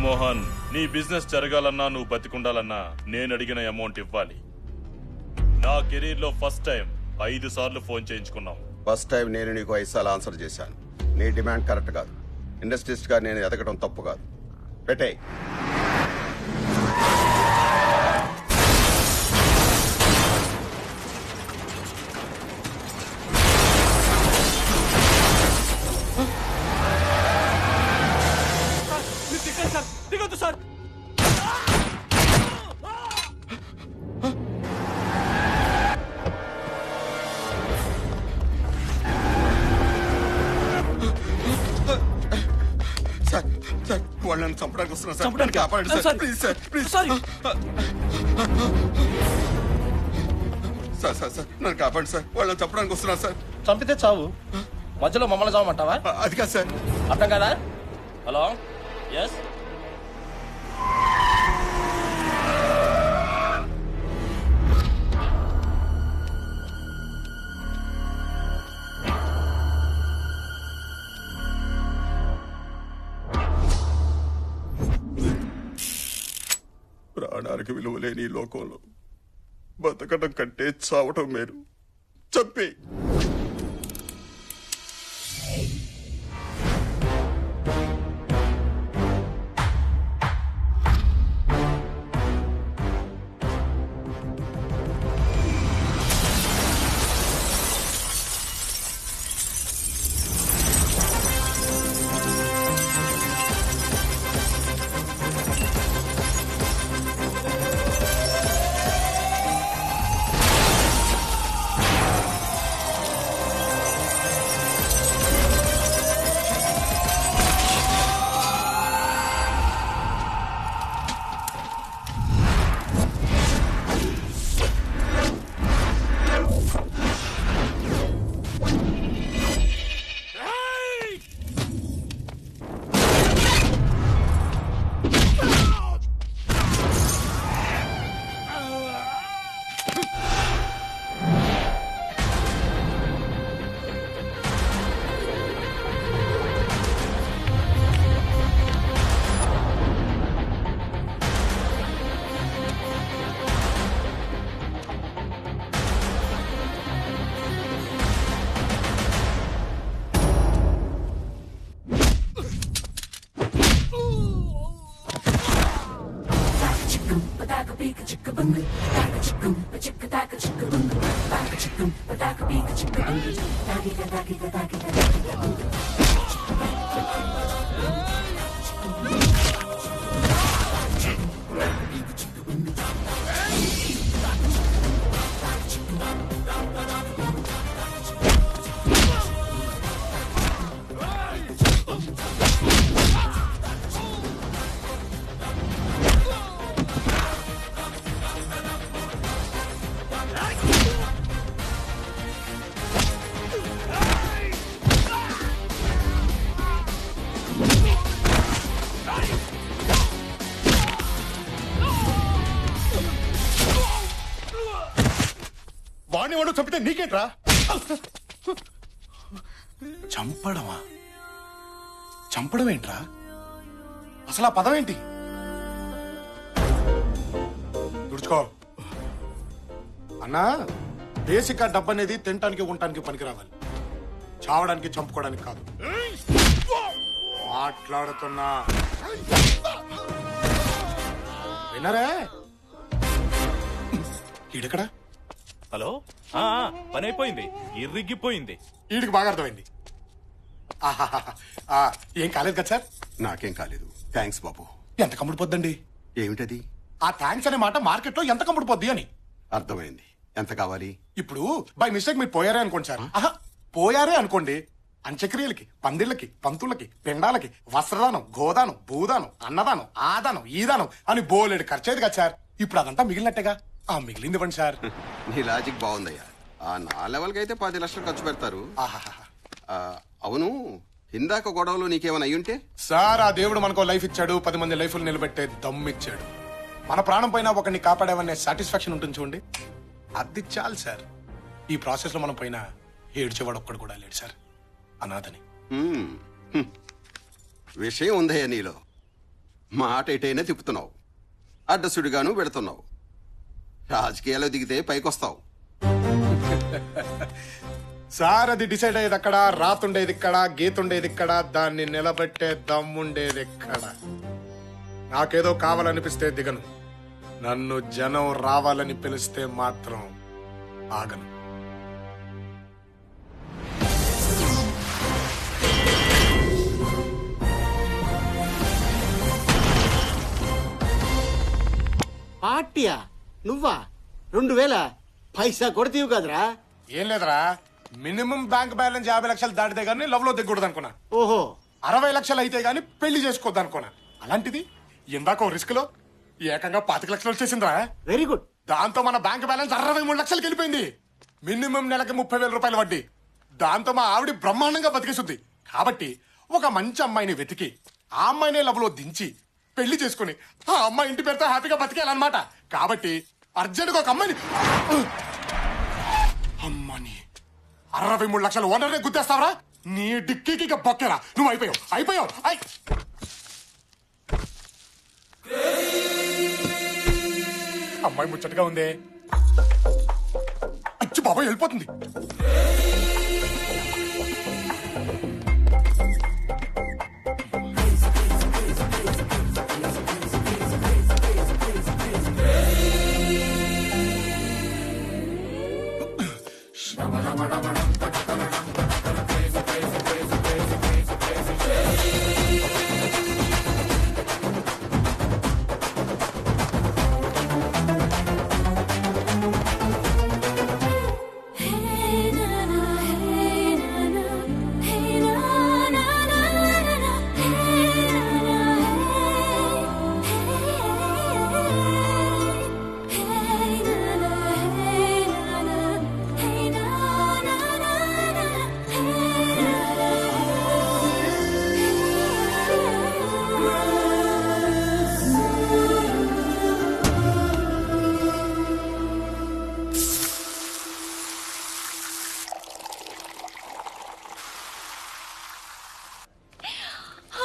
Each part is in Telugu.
మోహన్, నీ బిజినెస్ జరగాలన్నా నువ్వు బతికుండాలన్నా నేను అడిగిన అమౌంట్ ఇవ్వాలి. నా కెరీర్ లో ఫస్ట్ టైం 5 సార్లు ఫోన్ చేయించుకున్నాం. ఫస్ట్ టైం నేను నీకు 5 సార్లు ఆన్సర్ చేశాను. నీ డిమాండ్ కరెక్ట్ కాదు. ఇండస్ట్రీస్ట్ గా నేను ఎదగడం తప్పు కాదు. పెట్టే. దిగొద్దు సార్. సార్ వాళ్ళని చంపడానికి వస్తున్నారు సార్. చంపడానికి? కాపాడండి sir. Please sir, please. Sir sir sir నన్ను కాపాడండి సార్. వాళ్ళని చంపడానికి వస్తున్నారు సార్. చంపితే చావు, మధ్యలో మమ్మల్ని చావమంటావా? అది కాదు సార్. అర్థం కదా? Hello, yes. ప్రాణానికి విలువ లేని ఈ లోకంలో బతకడం కంటే చావటం మేలు. చంపే. వాడు చంపితే నీకేంట్రా? చంపడమా? చంపడం ఏంట్రా? అసలు ఆ పదం ఏంటి? తుడుచుకో అన్నా. బేసిక్ గా డబ్బు అనేది తినటానికి ఉండటానికి పనికి రావాలి, చావడానికి చంపుకోవడానికి కాదు. మాట్లాడుతున్నా వినరే? ఈడెక్కడా? హలో, పని అయిపోయింది, ఇరిగిపోయింది. వీడికి బాగా అర్థమైంది. ఏం కాలేదు కదా సార్? నాకేం కాలేదు. థ్యాంక్స్ బాబు. ఎంత కమ్ముడు పొద్దండి? ఏమిటది? ఆ థ్యాంక్స్ అనే మాట మార్కెట్ లో ఎంత కమ్ముడు పొద్ది అని. అర్థమైంది. ఎంత కావాలి? ఇప్పుడు బై మిస్టేక్ మీరు పోయారే అనుకోండి సార్. పోయారే అనుకోండి, అంత్యక్రియలకి, పందిళ్ళకి, పంతులకి, పిండాలకి, వస్త్రదానం, గోదానం, భూదానం, అన్నదానం, ఆదానం, ఈదానం అని బోలెడు ఖర్చేది కదా సార్. ఇప్పుడు అదంతా మిగిలినట్టేగా. ఆ మిగిలింది ఇవ్వండి సార్. నీ లాజిక్ బాగుందయ్యా. ఆ నా లెవెల్కి అయితే 10 లక్షలు ఖర్చు పెడతారు. అవును, ఇందాక గొడవలో నీకేమైనా అయ్యుంటే? సార్, ఆ దేవుడు మనకో లైఫ్ ఇచ్చాడు, 10 మంది లైఫ్లు నిలబెట్టే దమ్మిచ్చాడు. మన ప్రాణం పైన ఒకరిని కాపాడామనే సాటిస్ఫాక్షన్ ఉంటుంది చూడండి, అది చాలు సార్. ఈ ప్రాసెస్ లో మనం పైన ఏడ్చేవాడు ఒక్కడు కూడా లేడు సార్, అనాథని. విషయం ఉందయ్యా నీలో. మాట ఎటైనా తిప్పుతున్నావు, అడ్డసుడిగాను పెడుతున్నావు. రాజకీయాల్లో దిగితే పైకొస్తావు. సార్ అది డిసైడ్ అయ్యేది అక్కడ, రాతుండేది ఇక్కడ, గీతుండేది ఇక్కడ, దాన్ని నిలబెట్టే దమ్ముండేది ఎక్కడ. నాకేదో కావాలనిపిస్తే దిగను, నన్ను జనం రావాలని పిలిస్తే మాత్రం ఆగను. పార్టీయా? నువ్వా? 2000 పైసా కొడతీవు కదరా? ఏం లేదురా, మినిమం బ్యాంక్ బ్యాలెన్స్ 50 లక్షలు దాటితే గానీ లవ్ లో దిగకూడదు అనుకున్నా. ఓహో, 60 లక్షలు అయితే గానీ పెళ్లి చేసుకోవద్దు అనుకున్నా. అలాంటిది ఇందాక రిస్క్ లో ఏకంగా 25 లక్షలు వచ్చేసిందిరా. Very good. దాంతో మన బ్యాంక్ బ్యాలెన్స్ 63 లక్షలకి వెళ్ళిపోయింది. మినిమం నెలకి 30,000 రూపాయలు వడ్డీ. దాంతో మా ఆవిడ బ్రహ్మాండంగా బతికేసుద్ది. కాబట్టి ఒక మంచి అమ్మాయిని వెతికి ఆ అమ్మాయినే లవ్ లో దించి పెళ్లి చేసుకుని ఆ అమ్మాయి ఇంటి పేరుతో హ్యాపీగా బతికేయాలన్నమాట. కాబట్టి అర్జెంట్గా ఒక అమ్మాయిని అమ్మని 63 లక్షలు ఓనర్నే గుద్దేస్తావరా? నీ డిక్కీకి ఇక బొక్కేరా. నువ్వు అయిపోయావు. అమ్మాయి ముచ్చటగా ఉందే. అచ్చి బాబాయ్ వెళ్ళిపోతుంది.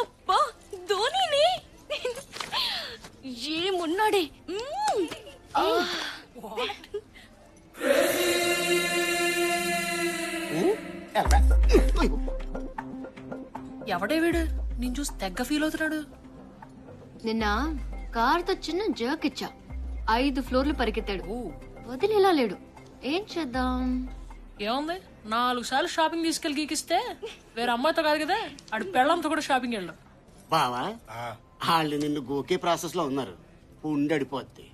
అబ్బా ధోనిని ఏమున్నాడే. ఎవడే వీడు? నేను చూసి తెగ్గ ఫీల్ అవుతున్నాడు. నిన్న కార్తో చిన్న జర్క్ ఇచ్చా, 5 ఫ్లోర్లు పరిగెత్తాడు. వదిలేలా లేడు. ఏం చేద్దాం? ఏముంది, 4 సార్లు షాపింగ్ తీసుకెళ్ళి గీకిస్తే వేరే అమ్మాయితో కాదు కదా, ఆడు పెళ్ళంతో కూడా షాపింగ్ వెళ్ళాం. బావా, వాళ్ళు నిన్ను గోకే ప్రాసెస్ లో ఉన్నారు. ఉండడిపోద్ది.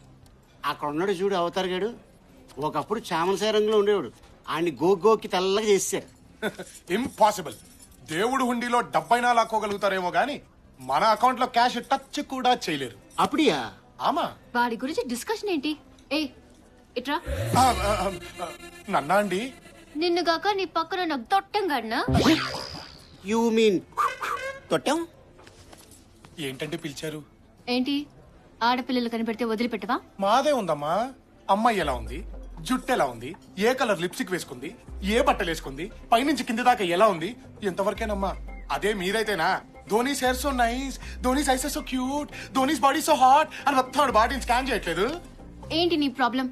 అక్కడ ఉన్నాడు చూడు అవతార్ గాడు, ఒకప్పుడు చామనసాయ రంగులో ఉండేవాడు. ఆయన్ని గోకి తెల్లగా చేశారు. ఇంపాసిబుల్. దేవుడు హుండీలో 70 లాక్కోగలుగుతారేమో గాని మన అకౌంట్ లో క్యాష్ టచ్ కూడా చేయలేరు. అప్పుడియా? ఆమా. వాడి గురించి డిస్కషన్ ఏంటి? ఏ ఇట్రా. నన్నా అండి? నిన్నుగాక నీ పక్కన నాకు తొట్టం గడినా. You mean తొట్టం? ఏంటంటే పిలిచారు? ఏంటి, ఆడపిల్లలు కనిపెడితే వదిలిపెట్టవా? మాదే ఉందమ్మా. అమ్మాయి ఎలా ఉంది, జుట్టు ఎలా ఉంది, ఏ కలర్ లిప్స్టిక్ వేసుకుంది, ఏ బట్టలు వేసుకుంది, పైనుంచి కింది దాకా ఎలా ఉంది, ఎంతవరకేనమ్మా. అదే మీరైతేనా Dhoni's hair so nice, Dhoni's eyes so cute, Dhoni's body so hot అని మొత్తం బాడీని స్కాన్ చేయట్లేదు. ఏంటి నీ ప్రాబ్లం?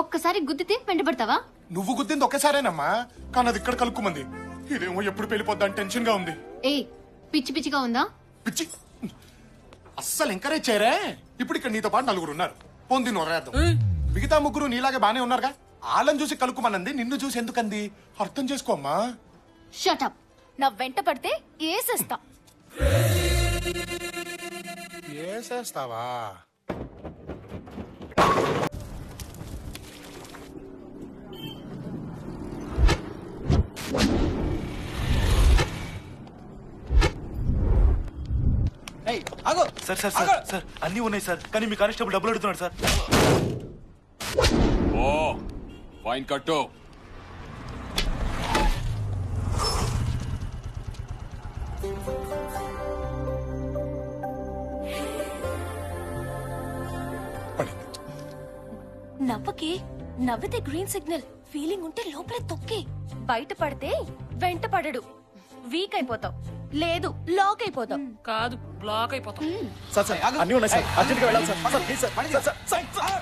ఒక్కసారి గుద్దితే వెంటబడతావా? నువ్వు గుద్దింది ఒకేసారేనమ్మా, కానీ అది ఇక్కడ కలుక్కుమంది. ఇదేమో ఎప్పుడు పెళ్లిపోద్దని టెన్షన్ గా ఉంది. ఏ పిచ్చి పిచ్చిగా ఉందా? పిచ్చి అస్సలు ఎంకరేజ్ చేయరే. ఇప్పుడు ఇక్కడ నీతో పాటు 4 ఉన్నారు. పొంది నొరేద్దాం. మిగతా 3 నీలాగే బానే ఉన్నారుగా. వాళ్ళని చూసి కలుక్కుమనంది, నిన్ను చూసి ఎందుకంది అర్థం చేసుకోమ్మా. షటప్. నా వెంట పడితే ఏసేస్తా. ఏసేస్తావా? సార్ సార్ సార్ సార్ అన్ని ఉన్నాయి సార్, కానీ మీ కానిస్టేబుల్ డబ్బులు అడుగుతున్నాడు సార్. ఓ ఫైన్ కట్టు. నవ్వకే. నవ్వితే గ్రీన్ సిగ్నల్. ఫీలింగ్ ఉంటే లోపలే తొక్కి. బయట పడితే వెంట పడడు. వీక్ అయిపోతావు, లేదు లాక్ అయిపోతావు. కాదు, బ్లాక్ అయిపోతాం. సార్ సార్ అన్నీ ఉన్నాయి సార్ అర్జెంట్గా వెళ్ళాలి sir sir please sir sir sir sir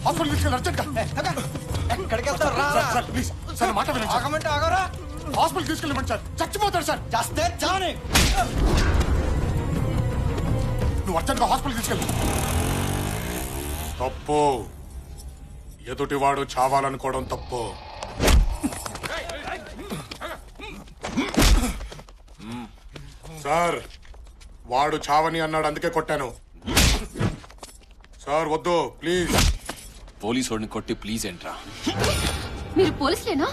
hospital తీసుకెళ్ళి అర్జెంట్గా. ఎక్కడికి వెళ్తావు రా సార్ ప్లీజ్ సార్ మాట వినండి సార్. ఆగమంటే ఆగరా హాస్పిటల్ తీసుకెళ్ళమండి సార్, చచ్చిపోతాడు సార్. చేస్తే చాని నువ్వు అర్జెంట్గా హాస్పిటల్ తీసుకెళ్ళు. తప్పు, ఎదుటివాడు చావాలనుకోవడం తప్పు. సార్ వాడు చావని అన్నాడు, అందుకే కొట్టాను. సార్ వద్దు ప్లీజ్. పోలీసు వాడిని కొట్టి ప్లీజ్ ఏంట్రా? మీరు పోలీసులేనా?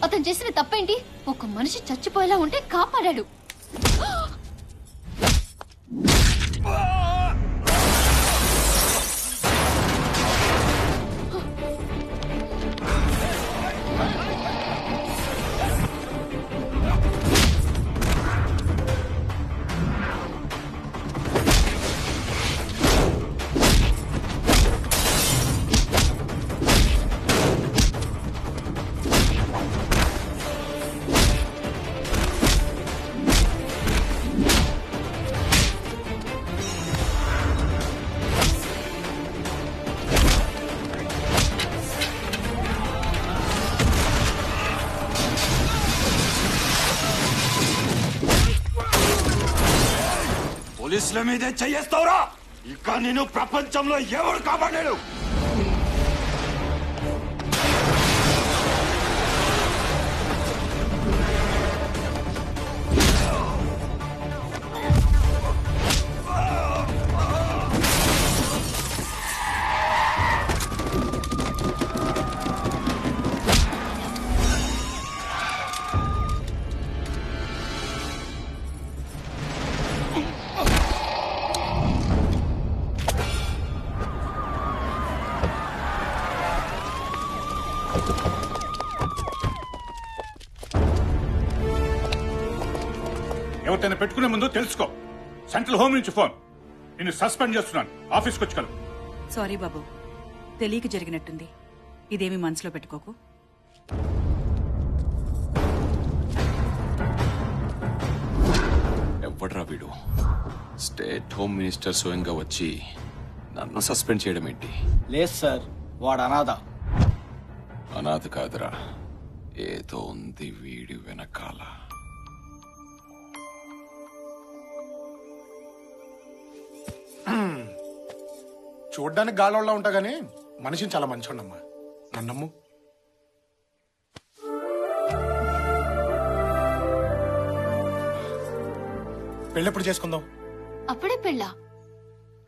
అతను చేసిన తప్పేంటి? ఒక మనిషి చచ్చిపోయేలా ఉంటే కాపాడాడు. పోలీసుల మీదే చెయ్యేస్తావురా? ఇక నేను ప్రపంచంలో ఎవరు కాపాడాడు? ఎవరితోనే పెట్టుకునే ముందు తెలుసుకో. సెంట్రల్ హోమ్ నుంచి ఫోన్. నిన్ను సస్పెండ్ చేస్తున్నాను. ఆఫీస్కి వచ్చి కలు. సారీ బాబు, తెలియక జరిగినట్టుంది. ఇదేమి మనసులో పెట్టుకోకు. ఎవడ్రా వీడు? స్టేట్ హోమ్ మినిస్టర్ స్వయంగా వచ్చి నన్ను సస్పెండ్ చేయడం ఏంటి? లేదు సార్, వాడు అనాథ. అనాథ కాదురా, ఏదో ఉంది వీడి వెనకాల. చూడ్డానికి గాలోళ్ళ ఉంటా గానీ మనిషిని చాలా మంచోడమ్మా, నన్నమ్ము. పెళ్ళెప్పుడు చేసుకుందాం? అప్పుడే పెళ్ళా?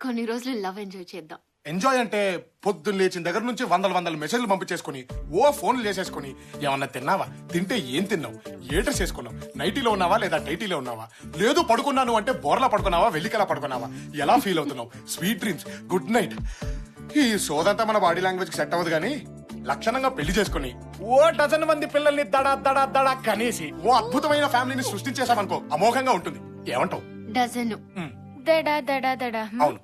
కొన్ని రోజులు లవ్ ఎంజాయ్ చేద్దాం. ఎంజాయ్ అంటే పొద్దున్న లేచిన దగ్గర నుంచి వందల మెసేజ్లు పంపించేసుకుని ఓ ఫోన్లు చేసేసుకుని ఏమన్నా తిన్నావా, తింటే ఏం తిన్నావు, ఏ డ్రెస్ వేసుకున్నావు, నైటీలో ఉన్నావా లేదా టైటీలో ఉన్నావా, లేదు పడుకున్నాను అంటే బోర్లా పడుకున్నావా, వెల్లికలా పడుకున్నావా, ఎలా ఫీల్ అవుతున్నావు, స్వీట్ డ్రీమ్స్, గుడ్ నైట్. ఈ సోదంతా మన బాడీ లాంగ్వేజ్ కి సెట్ అవ్వదు కానీ లక్షణంగా పెళ్లి చేసుకుని ఓ డజన్ మంది పిల్లల్ని దడా కనేసి ఓ అద్భుతమైన ఫ్యామిలీని సృష్టించేసామనుకో, అమోఘంగా ఉంటుంది. ఏమంటావు? డజను దడా దడా దడా. అవును.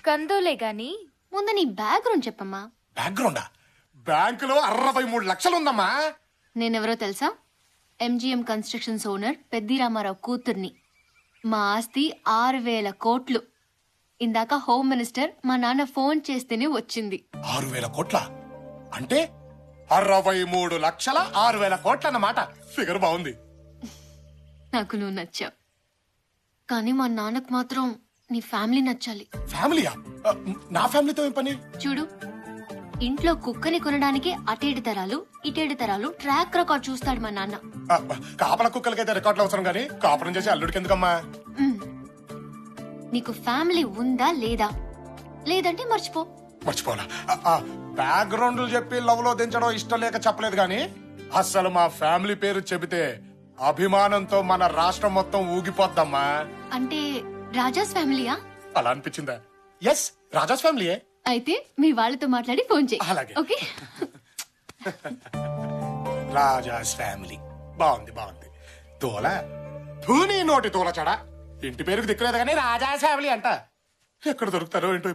కందులే గాని ముందు నీ బ్యాక్గ్రౌండ్ చెప్పమ్మా. బ్యాక్గ్రౌండా? బ్యాంకులో 63 లక్షలు ఉందమ్మా. నేనెవరో తెలుసా? MGM constructions owner Peddi Ramarao కూతుర్ని. మా ఆస్తి 6,000 కోట్లు. ఇందాక హోమ్ మినిస్టర్ మా నాన్న ఫోన్ చేస్తేనే వచ్చింది. 6,000 కోట్ల అంటే 63 లక్షల 6,000 కోట్ల అన్నమాట. ఫిగర్ బాగుంది. నాకు నువ్వు నచ్చావు, కానీ మా నాన్నకు మాత్రం నీ ఫ్యామిలీ నచ్చాలి. ఫ్యామిలీయా? నా ఫ్యామిలీతో ఏం పని? చూడు, ఇంట్లో కుక్కని కొనడానికి అటేడు తరాలు ఇటేడు తరాలు ట్రాక్ రికార్డ్ చూస్తాడు మా నాన్న. కాపల కుక్కలకైతే రికార్డులు అవసరం కానీ కాపురం చేసి అల్లుడికి ఎందుకమ్మా? నీకు ఫ్యామిలీ ఉందా లేదా? లేదంటే మర్చిపో. మర్చిపోనా? బ్యాక్గ్రౌండ్లు చెప్పి లవ్ లో దించడం ఇష్టం లేక చెప్పలేదు కానీ అసలు మా ఫ్యామిలీ పేరు చెబితే అభిమానంతో మన రాష్ట్రం మొత్తం ఊగిపోద్దమ్మా. అంటే రాజాస్ ఫ్యామిలీయా? అలా అనిపించిందా? ఎస్, రాజాస్ ఫ్యామిలీయే. అయితే మీ వాళ్ళతో మాట్లాడి ఫోన్ చేయి. అలాగే. ఓకే. రాజాస్ ఫ్యామిలీ బాగుంది. తోల నీ నోటి తోల చెడ ఇంటి పేరుకు దిక్కులేదు కానీ రాజా ఫ్యామిలీ అంట ఎక్కడ దొరుకుతారో ఏంటో